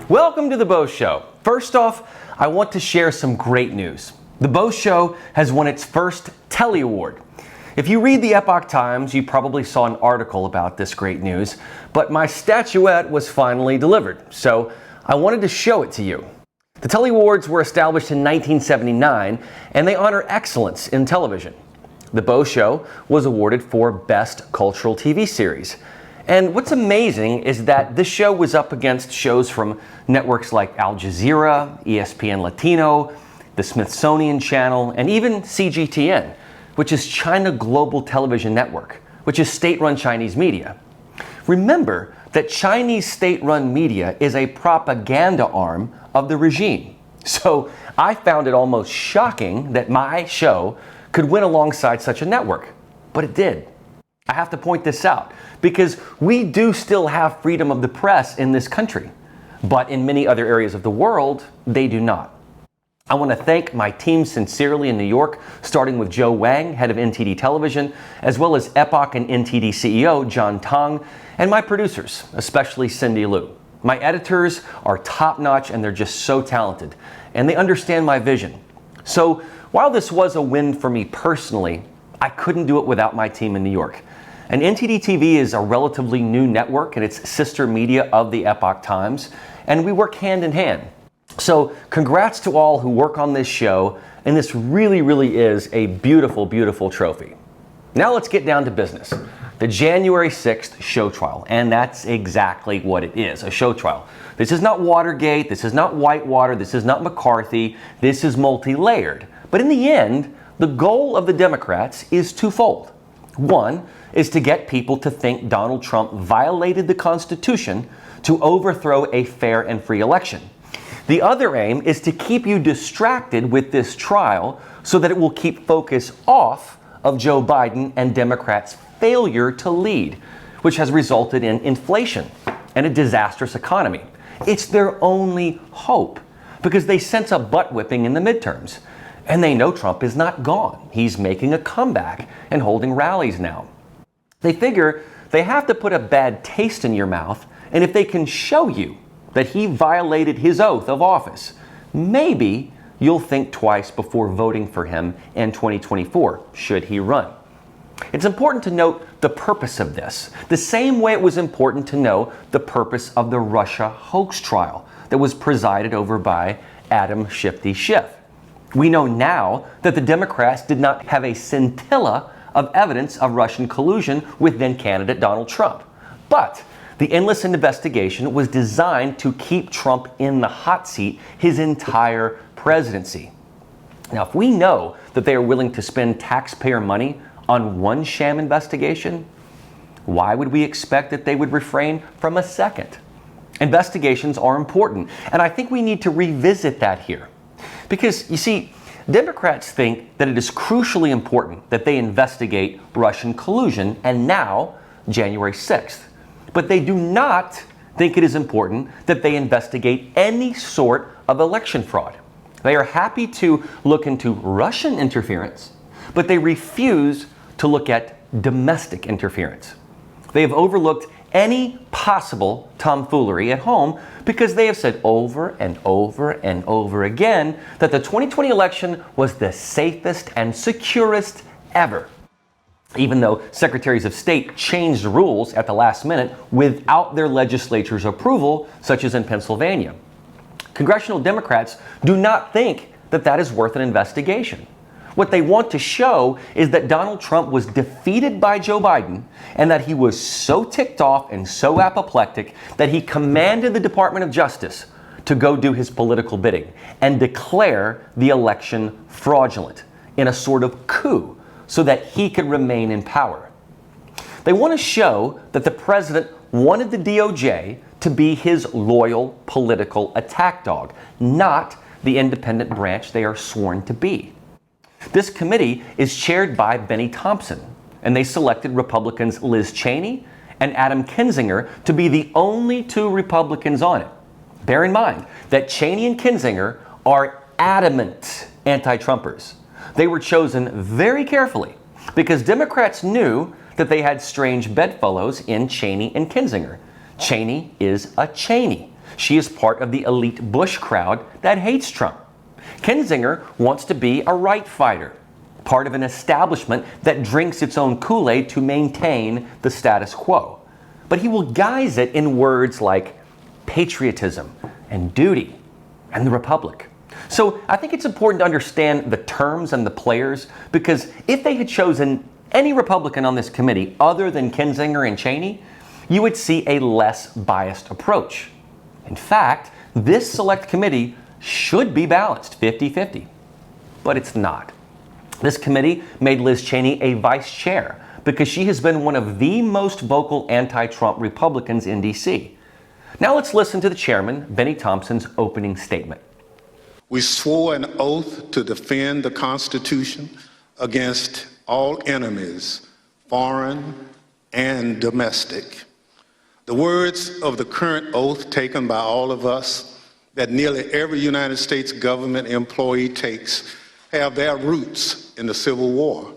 Welcome to The Beau Show. First off, I want to share some great news. The Beau Show has won its first Telly Award. If you read the Epoch Times, you probably saw an article about this great news, but my statuette was finally delivered, so I wanted to show it to you. The Telly Awards were established in 1979, and they honor excellence in television. The Beau Show was awarded for Best Cultural TV Series. And what's amazing is that this show was up against shows from networks like Al Jazeera, ESPN Latino, the Smithsonian Channel, and even CGTN, which is China Global Television Network, which is state-run Chinese media. Remember that Chinese state-run media is a propaganda arm of the regime. So I found it almost shocking that my show could win alongside such a network, but it did. I have to point this out because we do still have freedom of the press in this country, but in many other areas of the world, they do not. I want to thank my team sincerely in New York, starting with Joe Wang, head of NTD Television, as well as Epoch and NTD CEO John Tong, and my producers, especially Cindy Liu. My editors are top-notch and they're just so talented, and they understand my vision. So while this was a win for me personally, I couldn't do it without my team in New York. And NTD TV is a relatively new network and it's sister media of the Epoch Times, and we work hand in hand. So congrats to all who work on this show, and this really is a beautiful, beautiful trophy. Now let's get down to business. The January 6th show trial, and that's exactly what it is, a show trial. This is not Watergate, this is not Whitewater, this is not McCarthy, this is multi-layered. But in the end, the goal of the Democrats is twofold. One is to get people to think Donald Trump violated the Constitution to overthrow a fair and free election. The other aim is to keep you distracted with this trial so that it will keep focus off of Joe Biden and Democrats' failure to lead, which has resulted in inflation and a disastrous economy. It's their only hope because they sense a butt whipping in the midterms. And they know Trump is not gone. He's making a comeback and holding rallies now. They figure they have to put a bad taste in your mouth, and if they can show you that he violated his oath of office, maybe you'll think twice before voting for him in 2024, should he run. It's important to note the purpose of this, the same way it was important to know the purpose of the Russia hoax trial that was presided over by Adam Shifty Schiff. We know now that the Democrats did not have a scintilla of evidence of Russian collusion with then-candidate Donald Trump. But the endless investigation was designed to keep Trump in the hot seat his entire presidency. Now, if we know that they are willing to spend taxpayer money on one sham investigation, why would we expect that they would refrain from a second? Investigations are important, and I think we need to revisit that here. Because, you see, Democrats think that it is crucially important that they investigate Russian collusion, and now January 6th. But they do not think it is important that they investigate any sort of election fraud. They are happy to look into Russian interference, but they refuse to look at domestic interference. They have overlooked any possible tomfoolery at home because they have said over and over and over again that the 2020 election was the safest and securest ever, even though secretaries of state changed the rules at the last minute without their legislature's approval, such as in Pennsylvania. Congressional Democrats do not think that that is worth an investigation. What they want to show is that Donald Trump was defeated by Joe Biden and that he was so ticked off and so apoplectic that he commanded the Department of Justice to go do his political bidding and declare the election fraudulent in a sort of coup so that he could remain in power. They want to show that the president wanted the DOJ to be his loyal political attack dog, not the independent branch they are sworn to be. This committee is chaired by Benny Thompson, and they selected Republicans Liz Cheney and Adam Kinzinger to be the only two Republicans on it. Bear in mind that Cheney and Kinzinger are adamant anti-Trumpers. They were chosen very carefully because Democrats knew that they had strange bedfellows in Cheney and Kinzinger. Cheney is a Cheney. She is part of the elite Bush crowd that hates Trump. Kinzinger wants to be a right fighter, part of an establishment that drinks its own Kool-Aid to maintain the status quo. But he will guise it in words like patriotism and duty and the Republic. So I think it's important to understand the terms and the players, because if they had chosen any Republican on this committee other than Kinzinger and Cheney, you would see a less biased approach. In fact, this select committee should be balanced 50-50, but it's not. This committee made Liz Cheney a vice chair because she has been one of the most vocal anti-Trump Republicans in D.C. Now let's listen to the chairman, Benny Thompson's opening statement. We swore an oath to defend the Constitution against all enemies, foreign and domestic. The words of the current oath taken by all of us, that nearly every United States government employee takes, have their roots in the Civil War.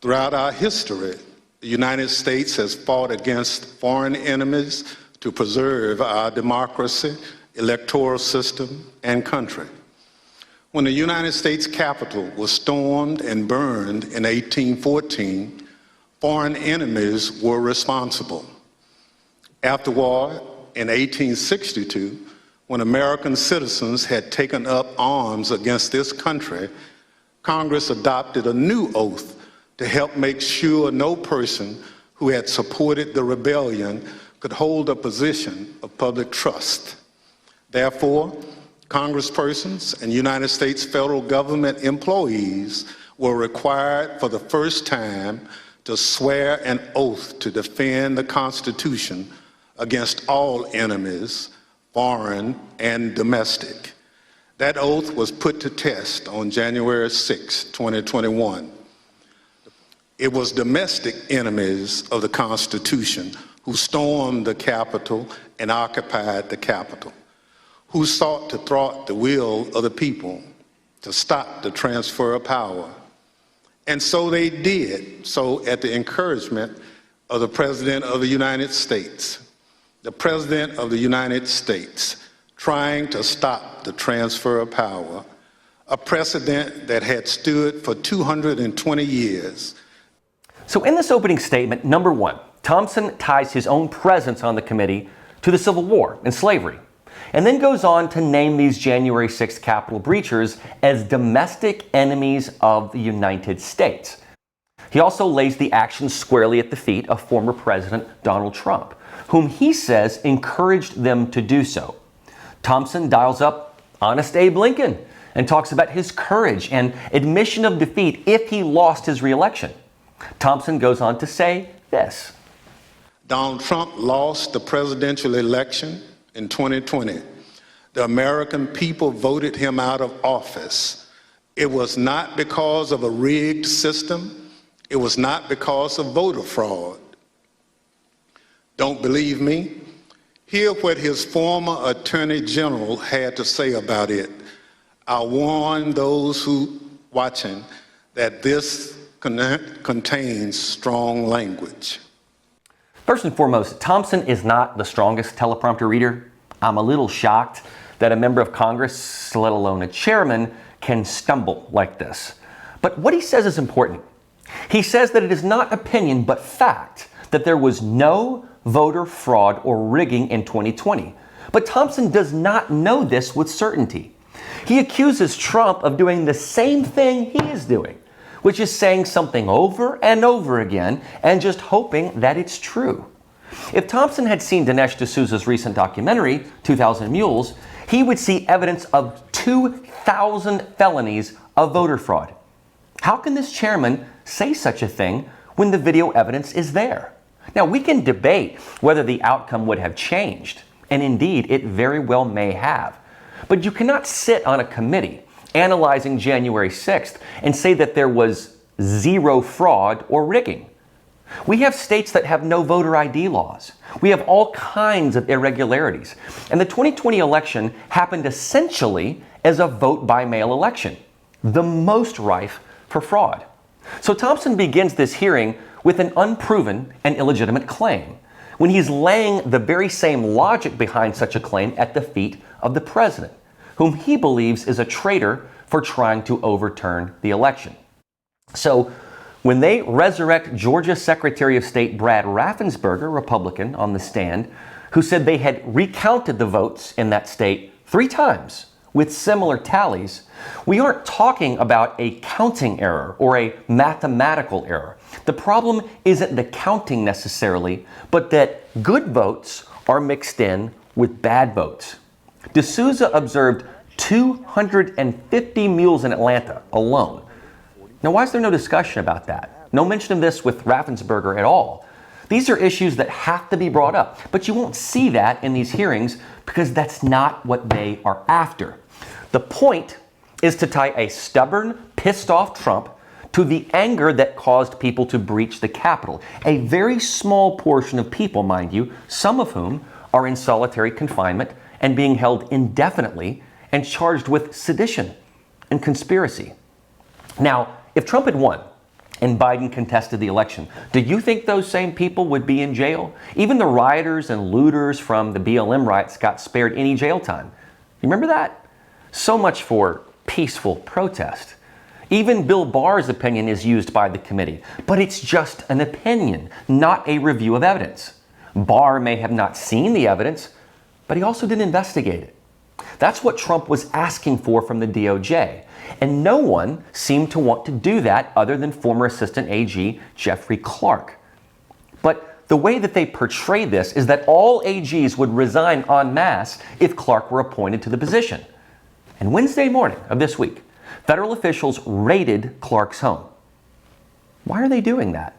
Throughout our history, the United States has fought against foreign enemies to preserve our democracy, electoral system, and country. When the United States Capitol was stormed and burned in 1814, foreign enemies were responsible. Afterward, in 1862, when American citizens had taken up arms against this country, Congress adopted a new oath to help make sure no person who had supported the rebellion could hold a position of public trust. Therefore, Congresspersons and United States federal government employees were required for the first time to swear an oath to defend the Constitution against all enemies, foreign and domestic. That oath was put to test on January 6, 2021. It was domestic enemies of the Constitution who stormed the Capitol and occupied the Capitol, who sought to thwart the will of the people, to stop the transfer of power. And so they did, so at the encouragement of the President of the United States. The President of the United States trying to stop the transfer of power, a precedent that had stood for 220 years. So in this opening statement, number one, Thompson ties his own presence on the committee to the Civil War and slavery, and then goes on to name these January 6th Capitol breachers as domestic enemies of the United States. He also lays the action squarely at the feet of former President Donald Trump, whom he says encouraged them to do so. Thompson dials up Honest Abe Lincoln and talks about his courage and admission of defeat if he lost his reelection. Thompson goes on to say this. Donald Trump lost the presidential election in 2020. The American people voted him out of office. It was not because of a rigged system. It was not because of voter fraud. Don't believe me? Hear what his former Attorney General had to say about it. I warn those who watching that this contains strong language. First and foremost, Thompson is not the strongest teleprompter reader. I'm a little shocked that a member of Congress, let alone a chairman, can stumble like this. But what he says is important. He says that it is not opinion but fact that there was no voter fraud or rigging in 2020. But Thompson does not know this with certainty. He accuses Trump of doing the same thing he is doing, which is saying something over and over again and just hoping that it's true. If Thompson had seen Dinesh D'Souza's recent documentary, 2000 Mules, he would see evidence of 2,000 felonies of voter fraud. How can this chairman say such a thing when the video evidence is there? Now, we can debate whether the outcome would have changed, and indeed, it very well may have. But you cannot sit on a committee analyzing January 6th and say that there was zero fraud or rigging. We have states that have no voter ID laws. We have all kinds of irregularities. And the 2020 election happened essentially as a vote by mail election, the most rife for fraud. So Thompson begins this hearing with an unproven and illegitimate claim, when he's laying the very same logic behind such a claim at the feet of the president, whom he believes is a traitor for trying to overturn the election. So, when they resurrect Georgia Secretary of State Brad Raffensperger, Republican, on the stand, who said they had recounted the votes in that state 3 times with similar tallies, we aren't talking about a counting error or a mathematical error. The problem isn't the counting necessarily, but that good votes are mixed in with bad votes. D'Souza observed 250 mules in Atlanta alone. Now, why is there no discussion about that? No mention of this with Raffensperger at all. These are issues that have to be brought up, but you won't see that in these hearings because that's not what they are after. The point is to tie a stubborn, pissed off Trump to the anger that caused people to breach the Capitol. A very small portion of people, mind you, some of whom are in solitary confinement and being held indefinitely and charged with sedition and conspiracy. Now, if Trump had won and Biden contested the election, do you think those same people would be in jail? Even the rioters and looters from the BLM riots got spared any jail time. You remember that? So much for peaceful protest. Even Bill Barr's opinion is used by the committee, but it's just an opinion, not a review of evidence. Barr may have not seen the evidence, but he also didn't investigate it. That's what Trump was asking for from the DOJ. And no one seemed to want to do that other than former Assistant AG Jeffrey Clark. But the way that they portray this is that all AGs would resign en masse if Clark were appointed to the position. And Wednesday morning of this week, federal officials raided Clark's home. Why are they doing that?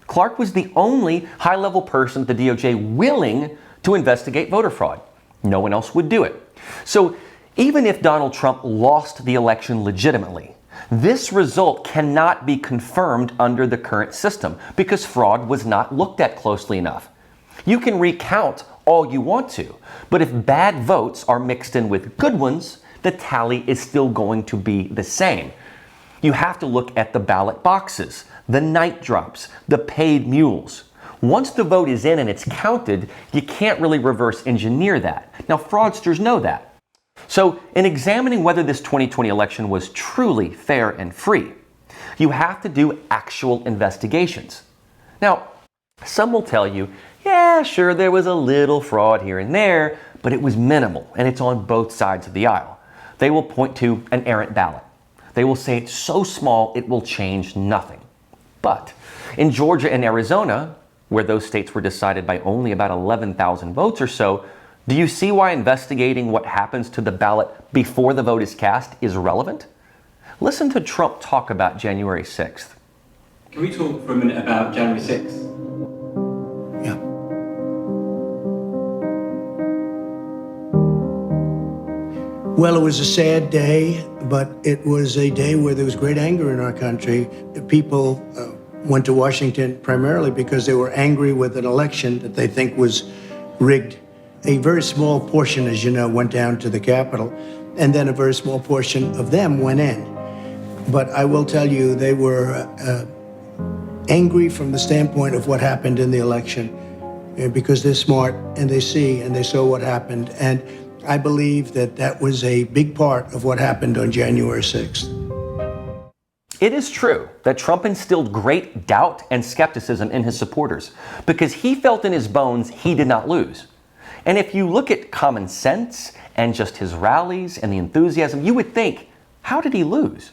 Clark was the only high-level person at the DOJ willing to investigate voter fraud. No one else would do it. So even if Donald Trump lost the election legitimately, this result cannot be confirmed under the current system because fraud was not looked at closely enough. You can recount all you want to, but if bad votes are mixed in with good ones, the tally is still going to be the same. You have to look at the ballot boxes, the night drops, the paid mules. Once the vote is in and it's counted, you can't really reverse engineer that. Now, fraudsters know that. So, in examining whether this 2020 election was truly fair and free, you have to do actual investigations. Now, some will tell you, yeah, sure, there was a little fraud here and there, but it was minimal, and it's on both sides of the aisle. They will point to an errant ballot. They will say it's so small it will change nothing. But in Georgia and Arizona, where those states were decided by only about 11,000 votes or so, do you see why investigating what happens to the ballot before the vote is cast is relevant? Listen to Trump talk about January 6th. Can we talk for a minute about January 6th? Yeah. Well, it was a sad day, but it was a day where there was great anger in our country. People went to Washington primarily because they were angry with an election that they think was rigged. A very small portion, as you know, went down to the Capitol, and then a very small portion of them went in. But I will tell you, they were angry from the standpoint of what happened in the election, because they're smart and they see and they saw what happened. And I believe that that was a big part of what happened on January 6th. It is true that Trump instilled great doubt and skepticism in his supporters because he felt in his bones he did not lose. And if you look at common sense and just his rallies and the enthusiasm, you would think, how did he lose?